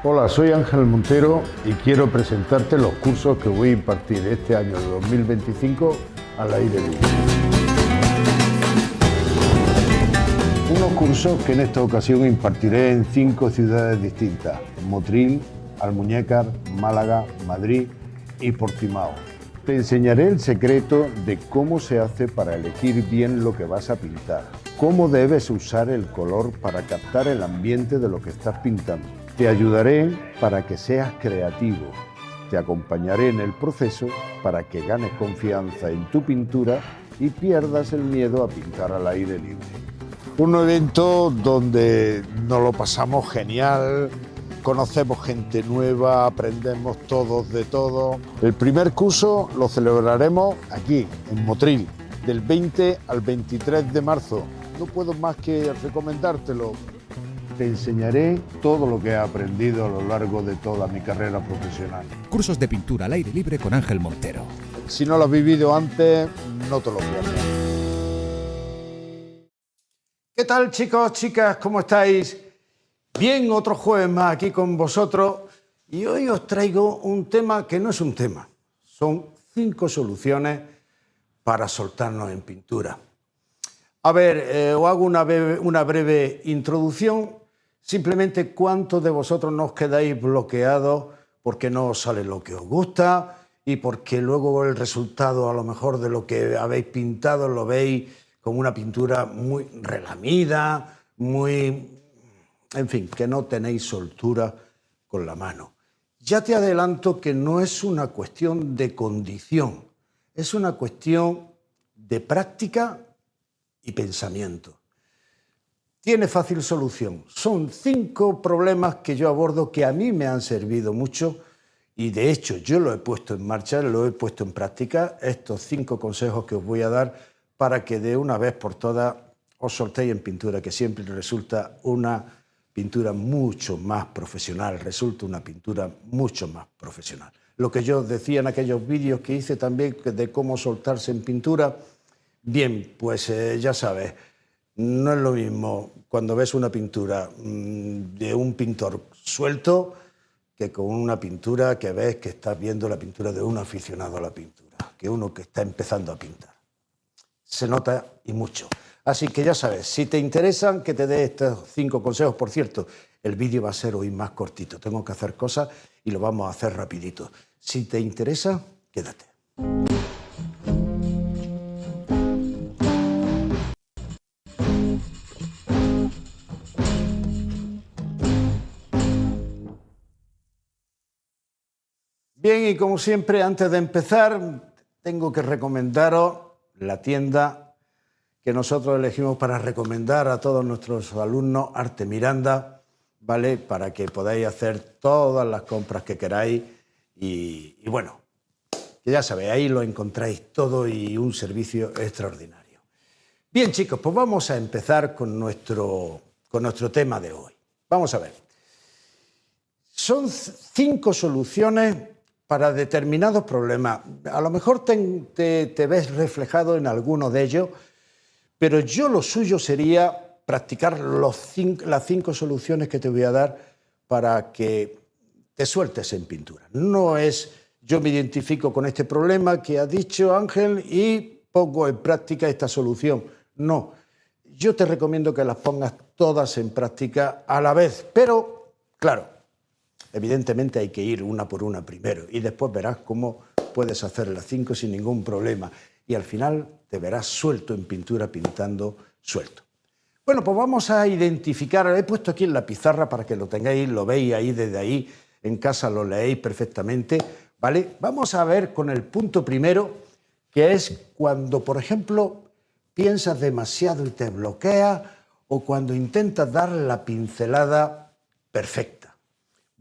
Hola, soy Ángel Montero y quiero presentarte los cursos que voy a impartir este año de 2025 al aire libre. Unos cursos que en esta ocasión impartiré en 5 ciudades distintas: Motril, Almuñécar, Málaga, Madrid y Portimao. Te enseñaré el secreto de cómo se hace para elegir bien lo que vas a pintar, cómo debes usar el color para captar el ambiente de lo que estás pintando. Te ayudaré para que seas creativo. Te acompañaré en el proceso para que ganes confianza en tu pintura y pierdas el miedo a pintar al aire libre. Un evento donde nos lo pasamos genial, conocemos gente nueva, aprendemos todos de todo. El primer curso lo celebraremos aquí, en Motril, del 20 al 23 de marzo. No puedo más que recomendártelo. Te enseñaré todo lo que he aprendido a lo largo de toda mi carrera profesional. Cursos de pintura al aire libre con Ángel Montero. Si no lo has vivido antes, no te lo pierdas. ¿Qué tal, chicos, chicas? ¿Cómo estáis? Bien, otro jueves más aquí con vosotros. Y hoy os traigo un tema que no es un tema. Son 5 soluciones para soltarnos en pintura. A ver, os hago una breve introducción. Simplemente, ¿cuántos de vosotros no os quedáis bloqueados porque no os sale lo que os gusta y porque luego el resultado a lo mejor de lo que habéis pintado lo veis como una pintura muy relamida, en fin, que no tenéis soltura con la mano? Ya te adelanto que no es una cuestión de condición, es una cuestión de práctica y pensamiento. Tiene fácil solución. Son 5 problemas que yo abordo que a mí me han servido mucho y de hecho yo lo he puesto en marcha, lo he puesto en práctica, estos 5 consejos que os voy a dar para que de una vez por todas os soltéis en pintura, que siempre resulta una pintura mucho más profesional, resulta una pintura mucho más profesional. Lo que yo decía en aquellos vídeos que hice también de cómo soltarse en pintura, bien, pues ya sabes, no es lo mismo cuando ves una pintura de un pintor suelto que con una pintura que ves que estás viendo la pintura de un aficionado a la pintura, que uno que está empezando a pintar. Se nota y mucho. Así que ya sabes, si te interesan, que te dé estos 5 consejos. Por cierto, el vídeo va a ser hoy más cortito. Tengo que hacer cosas y lo vamos a hacer rapidito. Si te interesa, quédate. Bien, y como siempre, antes de empezar, tengo que recomendaros la tienda que nosotros elegimos para recomendar a todos nuestros alumnos, Arte Miranda, ¿vale? Para que podáis hacer todas las compras que queráis y bueno, que ya sabéis, ahí lo encontráis todo y un servicio extraordinario. Bien, chicos, pues vamos a empezar con nuestro tema de hoy. Vamos a ver. Son 5 soluciones para determinados problemas. A lo mejor te ves reflejado en alguno de ellos, pero yo lo suyo sería practicar las 5 soluciones que te voy a dar para que te sueltes en pintura. No es yo me identifico con este problema que ha dicho Ángel y pongo en práctica esta solución. No, yo te recomiendo que las pongas todas en práctica a la vez, pero claro, evidentemente hay que ir una por una primero y después verás cómo puedes hacer las 5 sin ningún problema y al final te verás suelto en pintura pintando suelto. Bueno, pues vamos a identificar, he puesto aquí en la pizarra para que lo tengáis, lo veis ahí desde ahí, en casa lo leéis perfectamente, ¿vale? Vamos a ver con el punto primero, que es cuando, por ejemplo, piensas demasiado y te bloqueas o cuando intentas dar la pincelada perfecta.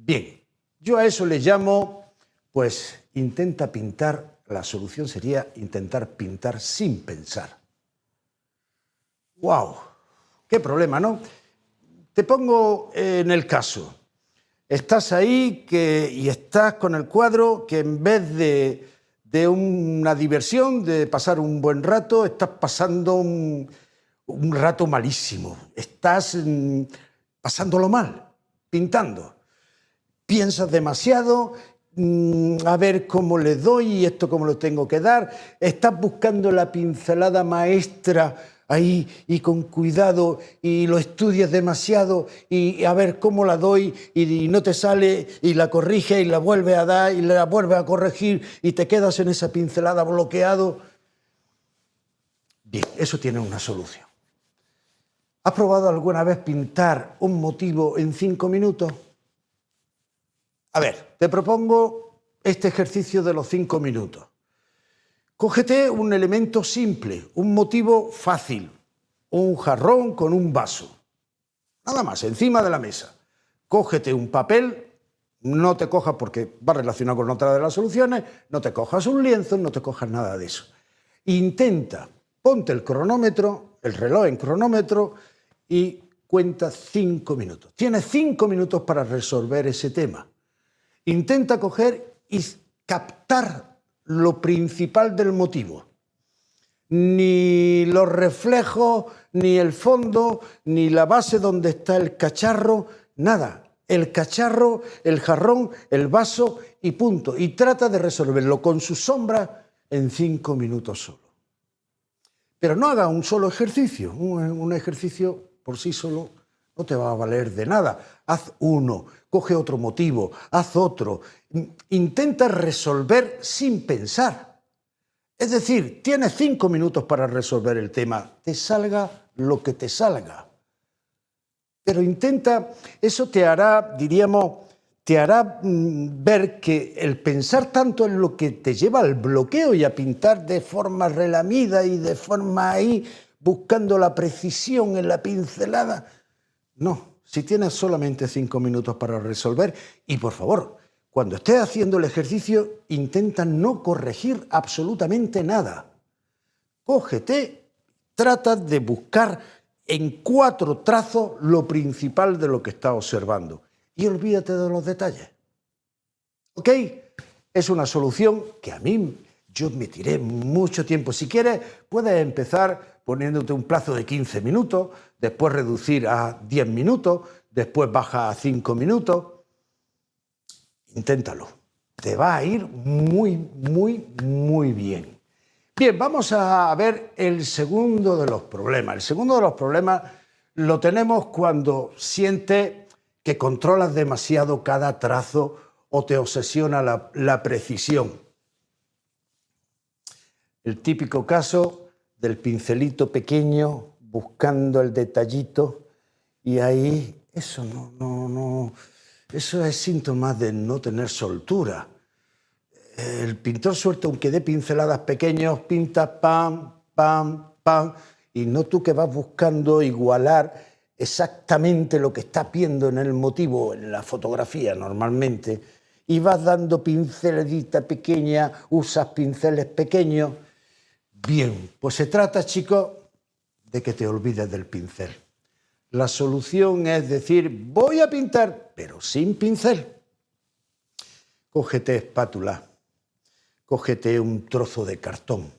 Bien, yo a eso le llamo, pues, intenta pintar, la solución sería intentar pintar sin pensar. ¡Wow! ¡Qué problema!, ¿no? Te pongo en el caso. Estás ahí y estás con el cuadro que en vez de una diversión, de pasar un buen rato, estás pasando un rato malísimo. Estás pasándolo mal, pintando. piensas demasiado, a ver cómo le doy y esto cómo lo tengo que dar, estás buscando la pincelada maestra ahí y con cuidado y lo estudias demasiado y a ver cómo la doy y no te sale y la corriges y la vuelves a dar y la vuelves a corregir y te quedas en esa pincelada bloqueado. Bien, eso tiene una solución. ¿Has probado alguna vez pintar un motivo en 5 minutos? A ver, te propongo este ejercicio de los 5 minutos. Cógete un elemento simple, un motivo fácil, un jarrón con un vaso. Nada más, encima de la mesa. Cógete un papel, no te cojas porque va relacionado con otra de las soluciones, no te cojas un lienzo, no te cojas nada de eso. Intenta, ponte el cronómetro, el reloj en cronómetro y cuenta 5 minutos. Tienes 5 minutos para resolver ese tema. Intenta coger y captar lo principal del motivo. Ni los reflejos, ni el fondo, ni la base donde está el cacharro, nada. El cacharro, el jarrón, el vaso y punto. Y trata de resolverlo con su sombra en 5 minutos solo. Pero no haga un solo ejercicio. Un ejercicio por sí solo no te va a valer de nada. Haz uno, coge otro motivo, haz otro. Intenta resolver sin pensar. Es decir, tienes 5 minutos para resolver el tema. Te salga lo que te salga. Pero intenta, eso te hará, diríamos, te hará ver que el pensar tanto en lo que te lleva al bloqueo y a pintar de forma relamida y de forma ahí, buscando la precisión en la pincelada. No, si tienes solamente 5 minutos para resolver, y por favor, cuando estés haciendo el ejercicio, intenta no corregir absolutamente nada. Cógete, trata de buscar en 4 trazos lo principal de lo que estás observando y olvídate de los detalles. ¿Ok? Es una solución que a mí yo me tiré mucho tiempo. Si quieres, puedes empezar poniéndote un plazo de 15 minutos, después reducir a 10 minutos, después baja a 5 minutos. Inténtalo. Te va a ir muy, muy, muy bien. Bien, vamos a ver el segundo de los problemas. El segundo de los problemas lo tenemos cuando sientes que controlas demasiado cada trazo o te obsesiona la precisión. El típico caso del pincelito pequeño buscando el detallito y ahí eso eso es síntoma de no tener soltura. El pintor suelta, aunque dé pinceladas pequeñas, pinta pam, pam, pam, y no tú que vas buscando igualar exactamente lo que estás viendo en el motivo, en la fotografía normalmente, y vas dando pinceladita pequeña, usas pinceles pequeños. Bien, pues se trata, chicos, de que te olvides del pincel. La solución es decir, voy a pintar, pero sin pincel. Cógete espátula, cógete un trozo de cartón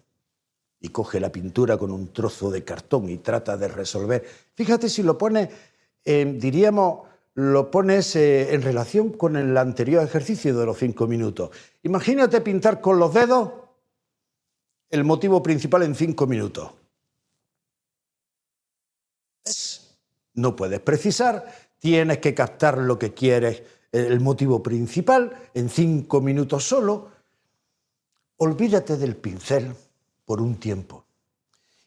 y coge la pintura con un trozo de cartón y trata de resolver. Fíjate si lo pones, diríamos, lo pones en relación con el anterior ejercicio de los 5 minutos. Imagínate pintar con los dedos el motivo principal en 5 minutos. No puedes precisar, tienes que captar lo que quieres, el motivo principal, en 5 minutos solo. Olvídate del pincel por un tiempo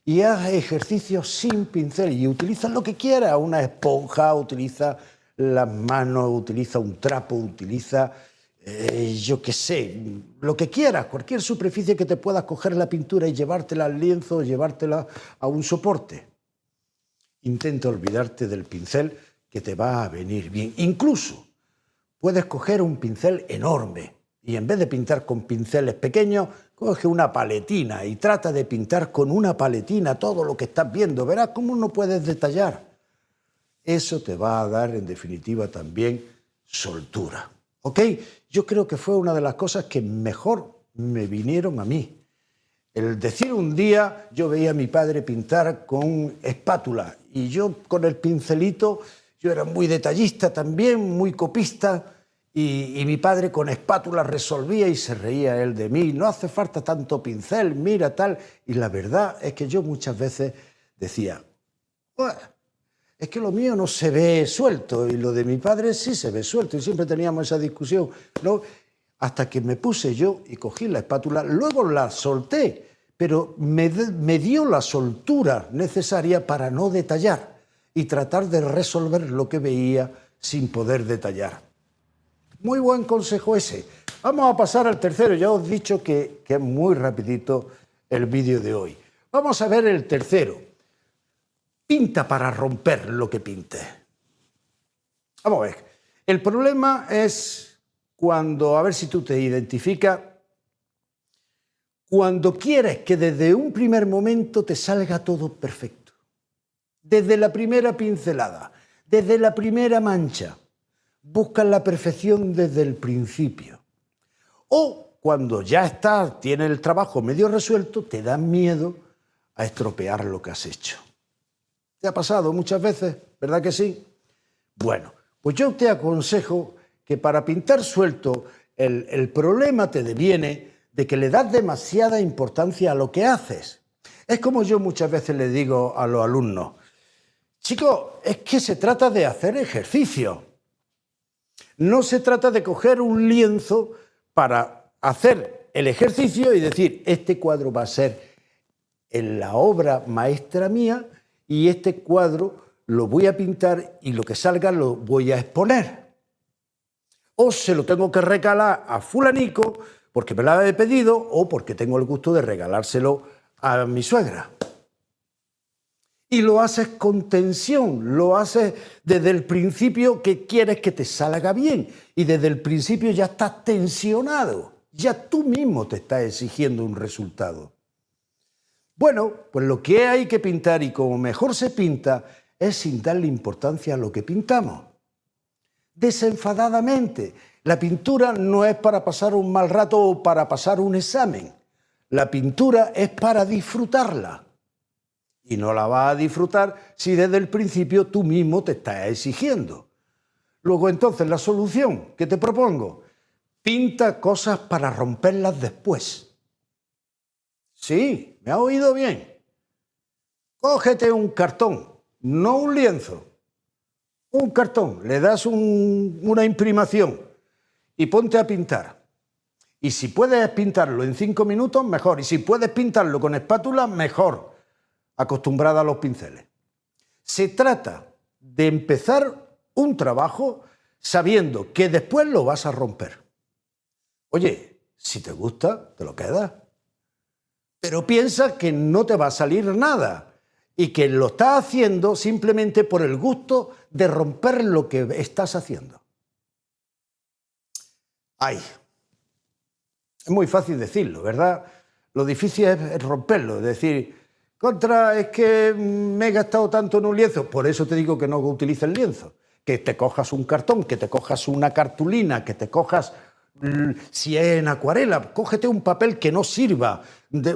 y haz ejercicios sin pincel y utiliza lo que quieras, una esponja, utiliza las manos, utiliza un trapo, utiliza, yo qué sé, lo que quieras, cualquier superficie que te puedas coger la pintura y llevártela al lienzo o llevártela a un soporte. Intenta olvidarte del pincel que te va a venir bien. Incluso puedes coger un pincel enorme y en vez de pintar con pinceles pequeños, coge una paletina y trata de pintar con una paletina todo lo que estás viendo. Verás cómo no puedes detallar. Eso te va a dar, en definitiva, también soltura. ¿Ok? Yo creo que fue una de las cosas que mejor me vinieron a mí. El decir un día, yo veía a mi padre pintar con espátula y yo con el pincelito, yo era muy detallista también, muy copista, Y mi padre con espátula resolvía y se reía él de mí. No hace falta tanto pincel, mira tal. Y la verdad es que yo muchas veces decía, es que lo mío no se ve suelto y lo de mi padre sí se ve suelto. Y siempre teníamos esa discusión, ¿no? Hasta que me puse yo y cogí la espátula, luego la solté, pero me dio la soltura necesaria para no detallar y tratar de resolver lo que veía sin poder detallar. Muy buen consejo ese. Vamos a pasar al tercero. Ya os he dicho que es muy rapidito el vídeo de hoy. Vamos a ver el tercero. Pinta para romper lo que pintes. Vamos a ver. El problema es cuando, a ver si tú te identificas, cuando quieres que desde un primer momento te salga todo perfecto. Desde la primera pincelada, desde la primera mancha. Buscas la perfección desde el principio. O cuando ya estás, tienes el trabajo medio resuelto, te da miedo a estropear lo que has hecho. ¿Te ha pasado muchas veces? ¿Verdad que sí? Bueno, pues yo te aconsejo que para pintar suelto el problema te deviene de que le das demasiada importancia a lo que haces. Es como yo muchas veces le digo a los alumnos, chicos, es que se trata de hacer ejercicio. No se trata de coger un lienzo para hacer el ejercicio y decir, este cuadro va a ser en la obra maestra mía y este cuadro lo voy a pintar y lo que salga lo voy a exponer. O se lo tengo que regalar a fulanico porque me lo ha pedido o porque tengo el gusto de regalárselo a mi suegra. Y lo haces con tensión, lo haces desde el principio que quieres que te salga bien. Y desde el principio ya estás tensionado, ya tú mismo te estás exigiendo un resultado. Bueno, pues lo que hay que pintar y como mejor se pinta es sin darle importancia a lo que pintamos. Desenfadadamente. La pintura no es para pasar un mal rato o para pasar un examen. La pintura es para disfrutarla. Y no la vas a disfrutar si desde el principio tú mismo te estás exigiendo. Luego entonces la solución que te propongo, pinta cosas para romperlas después. Sí, me ha oído bien. Cógete un cartón, no un lienzo. Un cartón, le das una imprimación y ponte a pintar. Y si puedes pintarlo en 5 minutos, mejor. Y si puedes pintarlo con espátula, mejor. Acostumbrada a los pinceles. Se trata de empezar un trabajo sabiendo que después lo vas a romper. Oye, si te gusta, te lo quedas. Pero piensa que no te va a salir nada y que lo estás haciendo simplemente por el gusto de romper lo que estás haciendo. Ay, es muy fácil decirlo, ¿verdad? Lo difícil es romperlo, es decir, es que me he gastado tanto en un lienzo, por eso te digo que no utilices el lienzo, que te cojas un cartón, que te cojas una cartulina, que te cojas, si es en acuarela, cógete un papel que no sirva,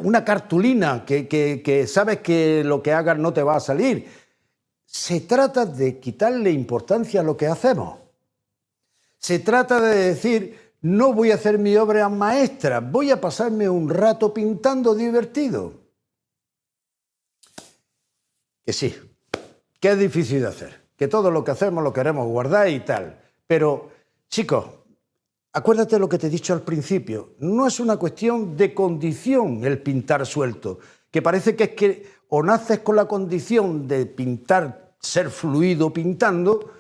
una cartulina que sabes que lo que hagas no te va a salir. Se trata de quitarle importancia a lo que hacemos. Se trata de decir, no voy a hacer mi obra maestra, voy a pasarme un rato pintando divertido. Que sí, que es difícil de hacer, que todo lo que hacemos lo queremos guardar y tal. Pero, chicos, acuérdate lo que te he dicho al principio, no es una cuestión de condición el pintar suelto, que parece que es que o naces con la condición de pintar, ser fluido pintando.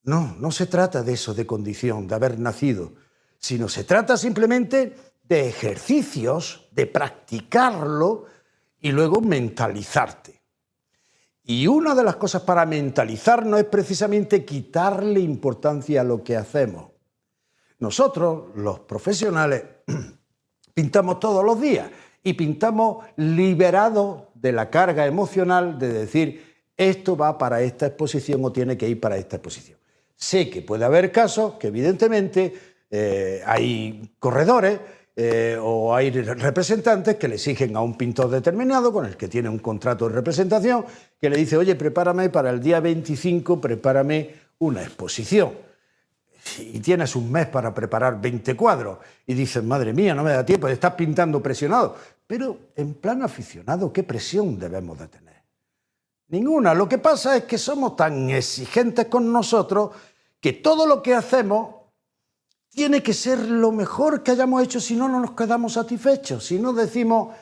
No, no se trata de eso, de condición, de haber nacido, sino se trata simplemente de ejercicios, de practicarlo y luego mentalizarte. Y una de las cosas para mentalizarnos es precisamente quitarle importancia a lo que hacemos. Nosotros, los profesionales, pintamos todos los días y pintamos liberados de la carga emocional de decir esto va para esta exposición o tiene que ir para esta exposición. Sé que puede haber casos que evidentemente hay corredores o hay representantes que le exigen a un pintor determinado con el que tiene un contrato de representación que le dice, oye, prepárame para el día 25, prepárame una exposición. y tienes un mes para preparar 20 cuadros y dices, madre mía, no me da tiempo, estás pintando presionado. Pero en plan aficionado, ¿qué presión debemos de tener? Ninguna. Lo que pasa es que somos tan exigentes con nosotros que todo lo que hacemos tiene que ser lo mejor que hayamos hecho, si no, no nos quedamos satisfechos. Si no decimos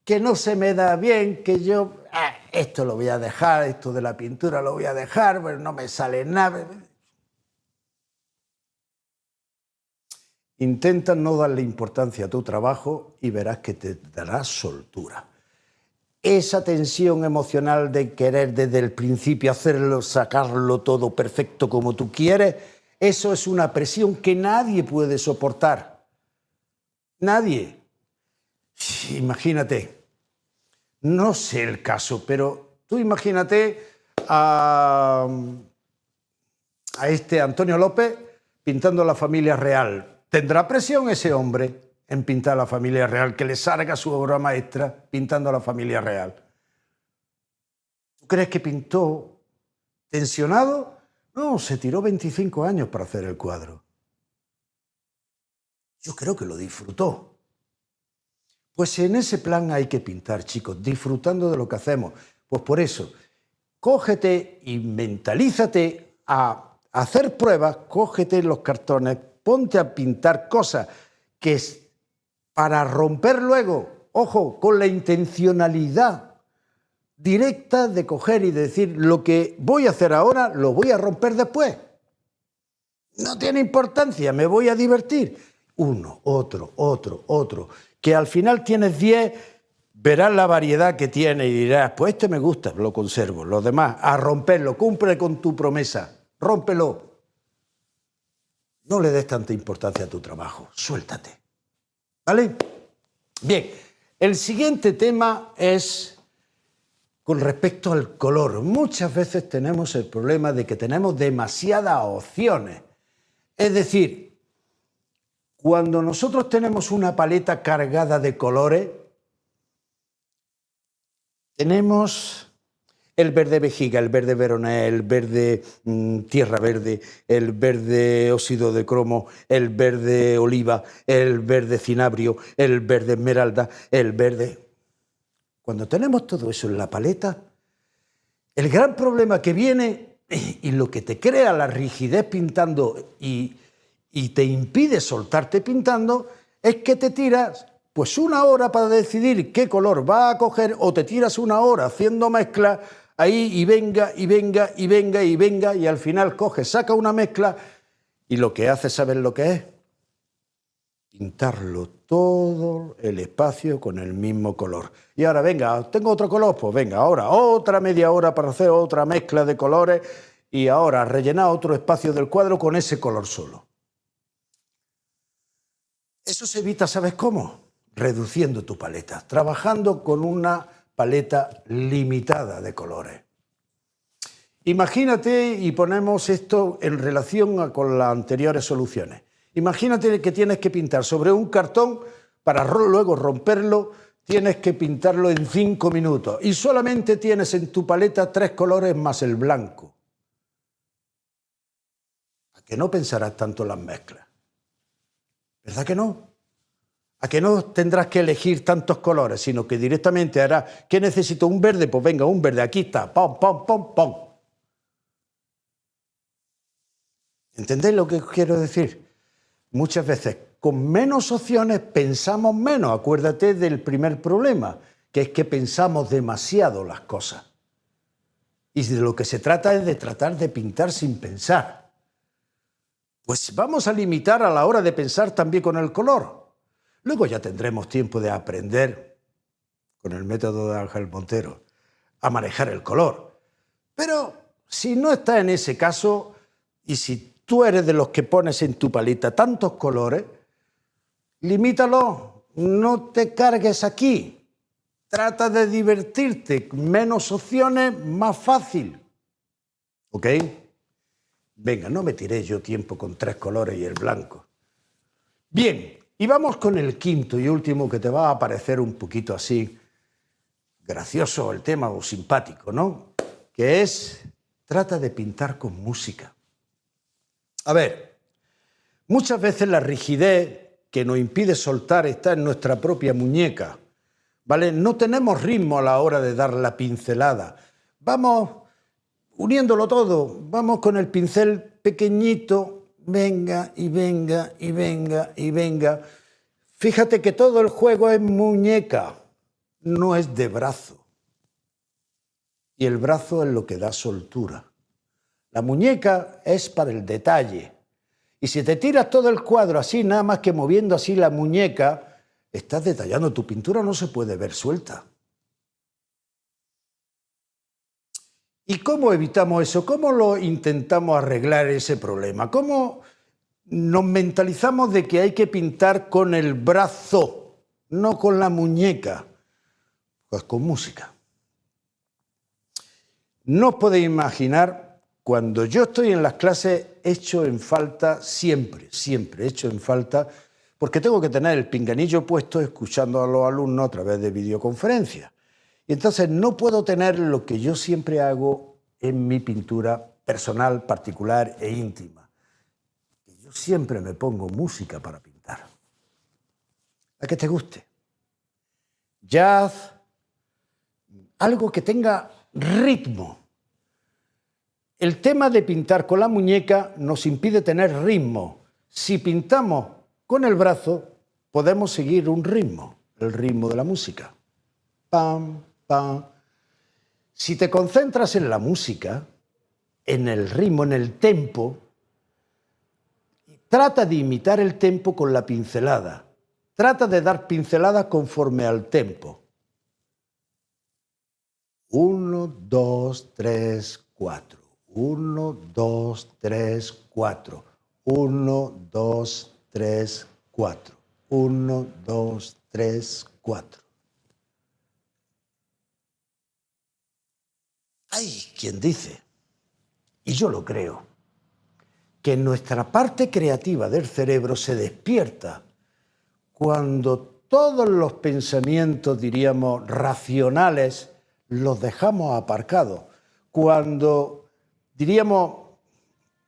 que no se me da bien, que yo esto lo voy a dejar, esto de la pintura lo voy a dejar, pero no me sale nada. Intenta no darle importancia a tu trabajo y verás que te dará soltura. Esa tensión emocional de querer desde el principio hacerlo, sacarlo todo perfecto como tú quieres, eso es una presión que nadie puede soportar. Nadie. Imagínate, no sé el caso, pero tú imagínate a este Antonio López pintando la familia real. ¿Tendrá presión ese hombre en pintar la familia real, que le salga su obra maestra pintando la familia real? ¿Tú crees que pintó tensionado? No, se tiró 25 años para hacer el cuadro. Yo creo que lo disfrutó. Pues en ese plan hay que pintar, chicos, disfrutando de lo que hacemos. Pues por eso, cógete y mentalízate a hacer pruebas, cógete los cartones, ponte a pintar cosas que es para romper luego, ojo, con la intencionalidad directa de coger y decir, lo que voy a hacer ahora lo voy a romper después. No tiene importancia, me voy a divertir. Uno, otro, que al final tienes 10, verás la variedad que tiene y dirás, pues este me gusta, lo conservo. Los demás, a romperlo, cumple con tu promesa, rómpelo. No le des tanta importancia a tu trabajo, suéltate. ¿Vale? Bien, el siguiente tema es con respecto al color. Muchas veces tenemos el problema de que tenemos demasiadas opciones. Es decir, cuando nosotros tenemos una paleta cargada de colores, tenemos el verde vejiga, el verde veronés, el verde tierra verde, el verde óxido de cromo, el verde oliva, el verde cinabrio, el verde esmeralda, el verde... Cuando tenemos todo eso en la paleta, el gran problema que viene y lo que te crea la rigidez pintando y te impide soltarte pintando es que te tiras pues una hora para decidir qué color va a coger, o te tiras una hora haciendo mezcla ahí y venga, y venga, y venga, y venga, y al final coges, saca una mezcla y lo que hace, ¿sabes lo que es? Pintarlo todo el espacio con el mismo color. Y ahora, venga, ¿tengo otro color? Pues venga, ahora otra media hora para hacer otra mezcla de colores y ahora rellenar otro espacio del cuadro con ese color solo. Eso se evita, ¿sabes cómo? Reduciendo tu paleta, trabajando con una paleta limitada de colores. Imagínate, y ponemos esto en relación con las anteriores soluciones. Imagínate que tienes que pintar sobre un cartón, para luego romperlo, tienes que pintarlo en 5 minutos y solamente tienes en tu paleta 3 colores más el blanco. ¿A que no pensarás tanto en las mezclas? ¿Verdad que no? ¿A que no tendrás que elegir tantos colores, sino que directamente harás, ¿qué necesito? ¿Un verde? Pues venga, un verde, aquí está, pom, pom, pom, pom. ¿Entendéis lo que quiero decir? Muchas veces con menos opciones pensamos menos. Acuérdate del primer problema, que es que pensamos demasiado las cosas. Y de lo que se trata es de tratar de pintar sin pensar. Pues vamos a limitar a la hora de pensar también con el color. Luego ya tendremos tiempo de aprender, con el método de Ángel Montero, a manejar el color. Pero si no estás en ese caso, y si tú eres de los que pones en tu paleta tantos colores, limítalo, no te cargues aquí. Trata de divertirte, menos opciones, más fácil. ¿Ok? Venga, no me tiré yo tiempo con 3 colores y el blanco. Bien. Y vamos con el quinto y último, que te va a parecer un poquito así gracioso el tema o simpático, ¿no? Que es, trata de pintar con música. A ver, Muchas veces la rigidez que nos impide soltar está en nuestra propia muñeca, ¿vale? No tenemos ritmo a la hora de dar la pincelada. Vamos uniéndolo todo, vamos con el pincel pequeñito, venga y venga y venga y venga. Fíjate que todo el juego es muñeca, no es de brazo. Y el brazo es lo que da soltura. La muñeca es para el detalle. Y si te tiras todo el cuadro así, nada más que moviendo así la muñeca, estás detallando. Tu pintura no se puede ver suelta. ¿Y cómo evitamos eso? ¿Cómo lo intentamos arreglar ese problema? ¿Cómo nos mentalizamos de que hay que pintar con el brazo, no con la muñeca? Pues con música. No os podéis imaginar, cuando yo estoy en las clases, echo en falta siempre, echo en falta, porque tengo que tener el pinganillo puesto escuchando a los alumnos a través de videoconferencias. Y entonces no puedo tener lo que yo siempre hago en mi pintura personal, particular e íntima. Yo siempre me pongo música para pintar. La que te guste. Jazz, algo que tenga ritmo. El tema de pintar con la muñeca nos impide tener ritmo. Si pintamos con el brazo, podemos seguir un ritmo, el ritmo de la música. Pam, pam. Si te concentras en la música, en el ritmo, en el tempo, trata de imitar el tempo con la pincelada. Trata de dar pinceladas conforme al tempo. 1, 2, 3, 4. 1, 2, 3, 4. 1, 2, 3, 4. 1, 2, 3, 4. Hay quien dice, y yo lo creo, que nuestra parte creativa del cerebro se despierta cuando todos los pensamientos, diríamos, racionales, los dejamos aparcados. Cuando, diríamos,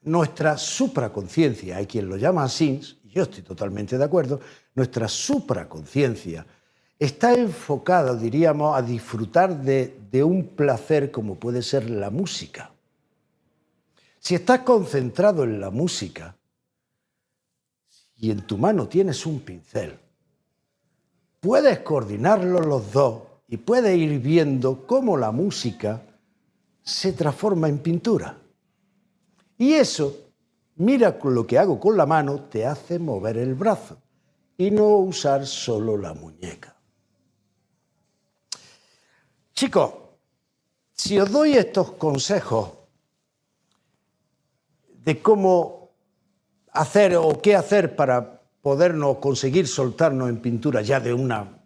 nuestra supraconciencia, hay quien lo llama así, y yo estoy totalmente de acuerdo, nuestra supraconciencia está enfocada, diríamos, a disfrutar de un placer como puede ser la música. Si estás concentrado en la música y en tu mano tienes un pincel, puedes coordinarlos los dos y puedes ir viendo cómo la música se transforma en pintura. Y eso, mira lo que hago con la mano, te hace mover el brazo y no usar solo la muñeca. Chicos, si os doy estos consejos de cómo hacer o qué hacer para podernos conseguir soltarnos en pintura ya de una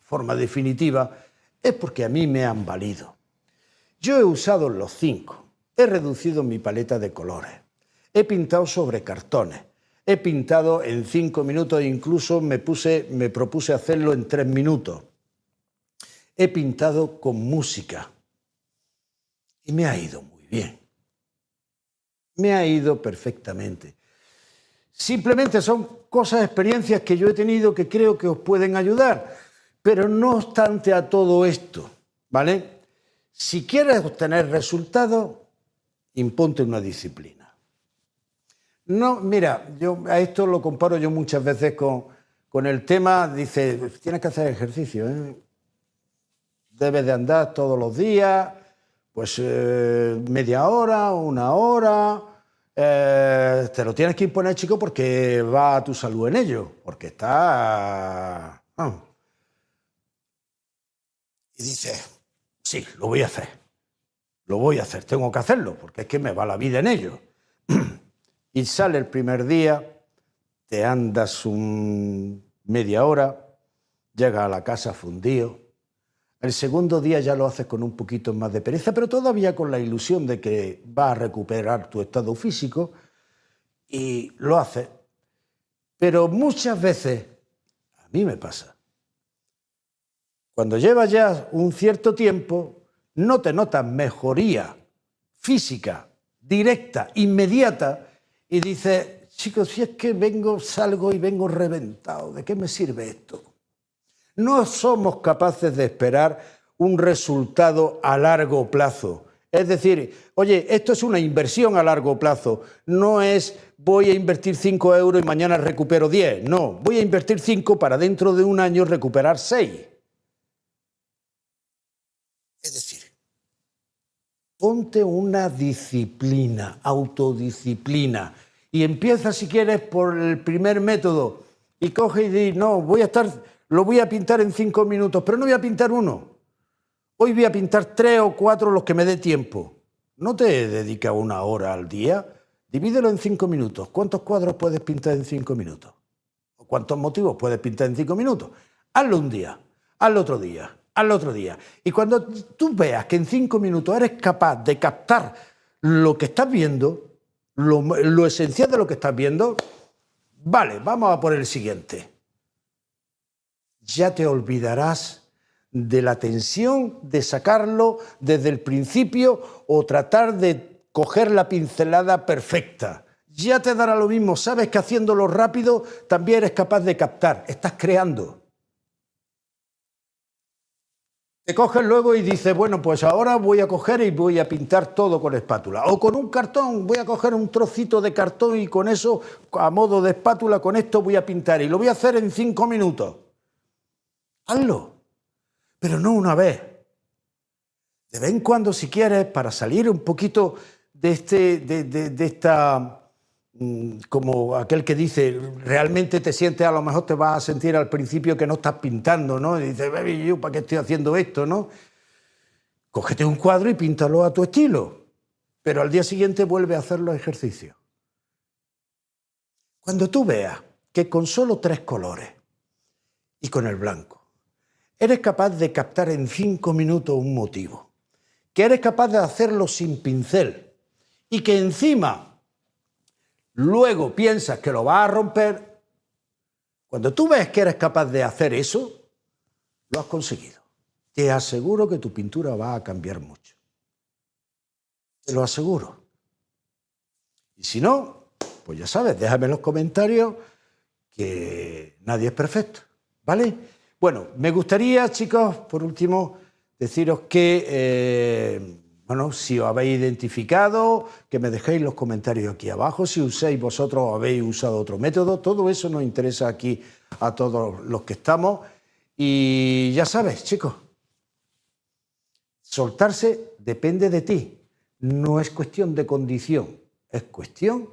forma definitiva, es porque a mí me han valido. Yo he usado los 5, he reducido mi paleta de colores, he pintado sobre cartones, he pintado en 5 minutos e incluso me propuse hacerlo en 3 minutos. He pintado con música y me ha ido muy bien. Me ha ido perfectamente. Simplemente son cosas, experiencias que yo he tenido que creo que os pueden ayudar. Pero no obstante a todo esto, ¿vale? Si quieres obtener resultados, imponte una disciplina. No, mira, yo a esto lo comparo yo muchas veces con el tema, dice, tienes que hacer ejercicio, ¿eh? Debes de andar todos los días, pues media hora, 1 hora, te lo tienes que imponer, chico, porque va a tu salud en ello, porque está... Y dices, sí, lo voy a hacer, tengo que hacerlo, porque es que me va la vida en ello. Y sale el primer día, te andas media hora, llegas a la casa fundido. El segundo día ya lo haces con un poquito más de pereza, pero todavía con la ilusión de que vas a recuperar tu estado físico y lo haces. Pero muchas veces, a mí me pasa, cuando llevas ya un cierto tiempo, no te notas mejoría física, directa, inmediata, y dices, chicos, si es que salgo y vengo reventado, ¿de qué me sirve esto? No somos capaces de esperar un resultado a largo plazo. Es decir, oye, esto es una inversión a largo plazo, no es voy a invertir 5 euros y mañana recupero 10, no, voy a invertir 5 para dentro de un año recuperar 6. Es decir, ponte una disciplina, autodisciplina, y empieza si quieres por el primer método y coge y di, no, lo voy a pintar en 5 minutos, pero no voy a pintar uno. Hoy voy a pintar 3 o 4 los que me dé tiempo. No te dediques 1 hora al día, divídelo en 5 minutos. ¿Cuántos cuadros puedes pintar en 5 minutos? ¿O cuántos motivos puedes pintar en 5 minutos? Hazlo un día, hazlo otro día, hazlo otro día. Y cuando tú veas que en 5 minutos eres capaz de captar lo que estás viendo, lo esencial de lo que estás viendo, vale, vamos a por el siguiente. Ya te olvidarás de la tensión de sacarlo desde el principio o tratar de coger la pincelada perfecta. Ya te dará lo mismo, sabes que haciéndolo rápido también eres capaz de captar, estás creando. Te coges luego y dices, bueno, pues ahora voy a coger y voy a pintar todo con espátula. O con un cartón, voy a coger un trocito de cartón y con eso, a modo de espátula, con esto voy a pintar. Y lo voy a hacer en 5 minutos. Hazlo, pero no una vez. De vez en cuando, si quieres, para salir un poquito de esta... como aquel que dice, realmente te sientes, a lo mejor te vas a sentir al principio que no estás pintando, ¿no? Y dices, baby, ¿yo para qué estoy haciendo esto, no? Cógete un cuadro y píntalo a tu estilo, pero al día siguiente vuelve a hacer los ejercicios. Cuando tú veas que con solo 3 colores y con el blanco eres capaz de captar en 5 minutos un motivo, que eres capaz de hacerlo sin pincel y que encima luego piensas que lo vas a romper, cuando tú ves que eres capaz de hacer eso, lo has conseguido. Te aseguro que tu pintura va a cambiar mucho. Te lo aseguro. Y si no, pues ya sabes, déjame en los comentarios que nadie es perfecto, ¿vale? Bueno, me gustaría, chicos, por último, deciros que... bueno, si os habéis identificado, que me dejéis los comentarios aquí abajo, si usáis vosotros o habéis usado otro método, todo eso nos interesa aquí a todos los que estamos. Y ya sabes, chicos, soltarse depende de ti, no es cuestión de condición, es cuestión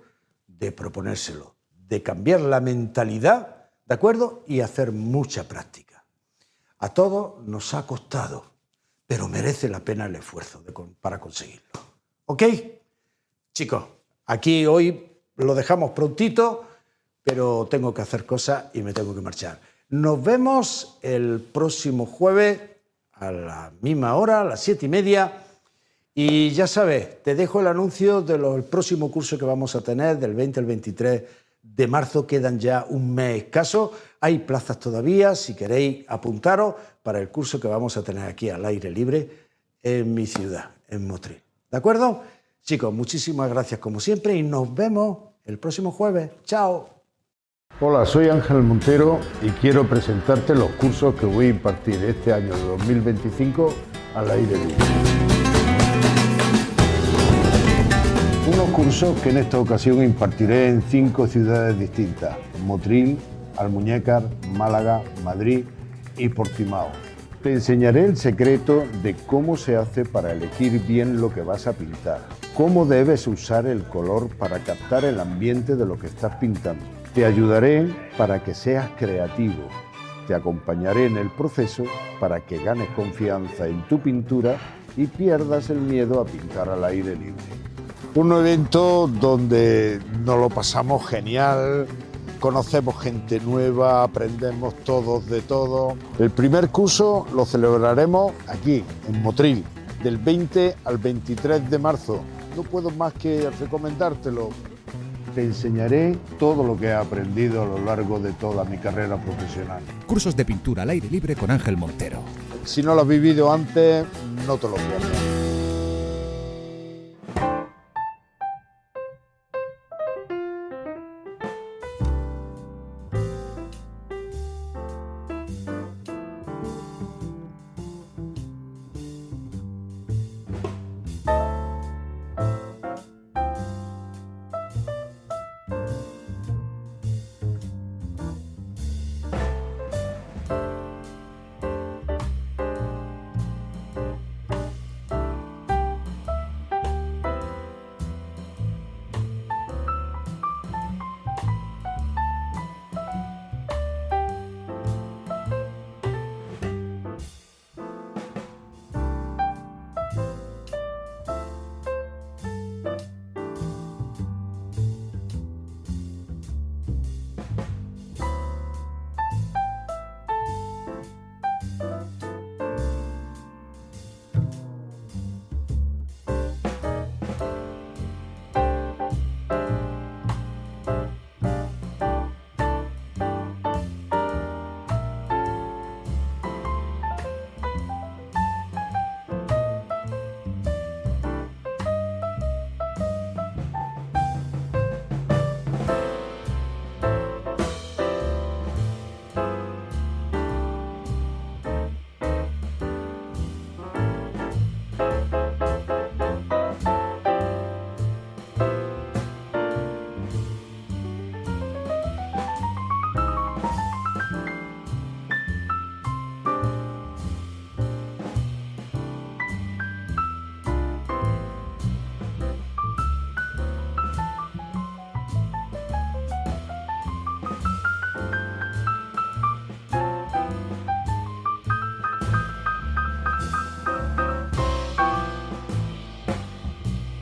de proponérselo, de cambiar la mentalidad, ¿de acuerdo? Y hacer mucha práctica. A todos nos ha costado, pero merece la pena el esfuerzo para conseguirlo. ¿Ok? Chicos, aquí hoy lo dejamos prontito, pero tengo que hacer cosas y me tengo que marchar. Nos vemos el próximo jueves a la misma hora, a las 7:30. Y ya sabes, te dejo el anuncio del próximo curso que vamos a tener del 20 al 23 de marzo. Quedan ya un mes escaso. Hay plazas todavía, si queréis apuntaros para el curso que vamos a tener aquí al aire libre en mi ciudad, en Motril. ¿De acuerdo? Chicos, muchísimas gracias como siempre y nos vemos el próximo jueves. ¡Chao! Hola, soy Ángel Montero y quiero presentarte los cursos que voy a impartir este año de 2025 al aire libre. Unos cursos que en esta ocasión impartiré en 5 ciudades distintas: Motril, Almuñécar, Málaga, Madrid y Portimao. Te enseñaré el secreto de cómo se hace para elegir bien lo que vas a pintar, cómo debes usar el color para captar el ambiente de lo que estás pintando. Te ayudaré para que seas creativo, te acompañaré en el proceso para que ganes confianza en tu pintura y pierdas el miedo a pintar al aire libre. Un evento donde nos lo pasamos genial, conocemos gente nueva, aprendemos todos de todo. El primer curso lo celebraremos aquí, en Motril, del 20 al 23 de marzo. No puedo más que recomendártelo. Te enseñaré todo lo que he aprendido a lo largo de toda mi carrera profesional. Cursos de pintura al aire libre con Ángel Montero. Si no lo has vivido antes, no te lo pierdas.